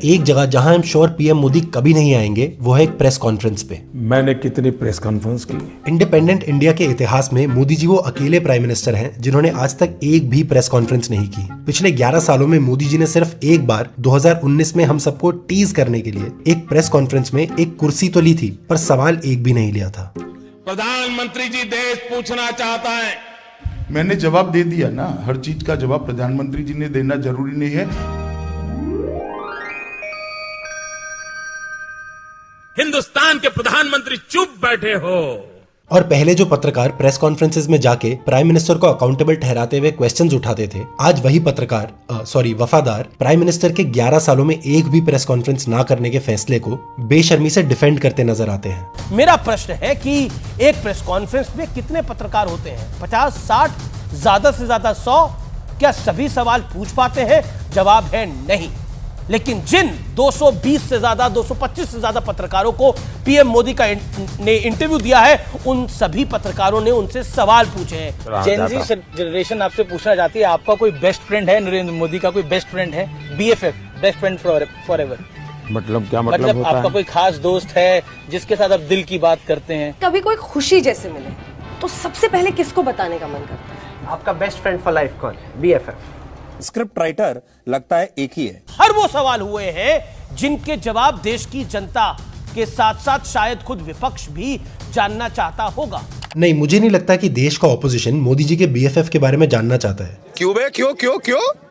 एक जगह जहां हम श्योर पीएम मोदी कभी नहीं आएंगे वो है एक प्रेस कॉन्फ्रेंस पे। मैंने कितनी प्रेस कॉन्फ्रेंस की। इंडिपेंडेंट इंडिया के इतिहास में मोदी जी वो अकेले प्राइम मिनिस्टर हैं जिन्होंने आज तक एक भी प्रेस कॉन्फ्रेंस नहीं की। पिछले 11 सालों में मोदी जी ने सिर्फ एक बार 2019 में हम सबको टीज करने के लिए एक प्रेस कॉन्फ्रेंस में एक कुर्सी तो ली थी, पर सवाल एक भी नहीं लिया था। प्रधानमंत्री जी देश पूछना चाहता है। मैंने जवाब दे दिया ना, हर चीज का जवाब प्रधानमंत्री जी ने देना जरूरी नहीं है। हिंदुस्तान के प्रधानमंत्री चुप बैठे हो। और पहले जो पत्रकार प्रेस कॉन्फ्रेंसेस में जाके प्राइम मिनिस्टर को अकाउंटेबल ठहराते हुए क्वेश्चंस उठाते थे, आज वही वफादार प्राइम मिनिस्टर के 11 सालों में एक भी प्रेस कॉन्फ्रेंस ना करने के फैसले को बेशर्मी से डिफेंड करते नजर आते हैं। मेरा प्रश्न है कि एक प्रेस कॉन्फ्रेंस में कितने पत्रकार होते हैं? 50, 60, ज्यादा से ज्यादा 100? क्या सभी सवाल पूछ पाते हैं? जवाब है नहीं। लेकिन जिन 220 से ज्यादा 225 से ज्यादा पत्रकारों को पीएम मोदी ने इंटरव्यू दिया है, उन सभी पत्रकारों ने उनसे सवाल पूछे हैं। जेन जी जनरेशन आपसे पूछना चाहती है, आपका कोई बेस्ट फ्रेंड है? नरेंद्र मोदी का कोई बेस्ट फ्रेंड है? BFF, best friend for ever. मतलब क्या मतलब होता आपका है? कोई खास दोस्त है जिसके साथ आप दिल की बात करते हैं? कभी कोई खुशी जैसे मिले तो सबसे पहले किसको बताने का मन करता है? आपका बेस्ट फ्रेंड फॉर लाइफ कौन है? BFF। स्क्रिप्ट राइटर लगता है एक ही है। हर वो सवाल हुए हैं जिनके जवाब देश की जनता के साथ साथ शायद खुद विपक्ष भी जानना चाहता होगा। नहीं, मुझे नहीं लगता कि देश का ऑपोजिशन मोदी जी के BFF के बारे में जानना चाहता है। क्यों बे? क्यों?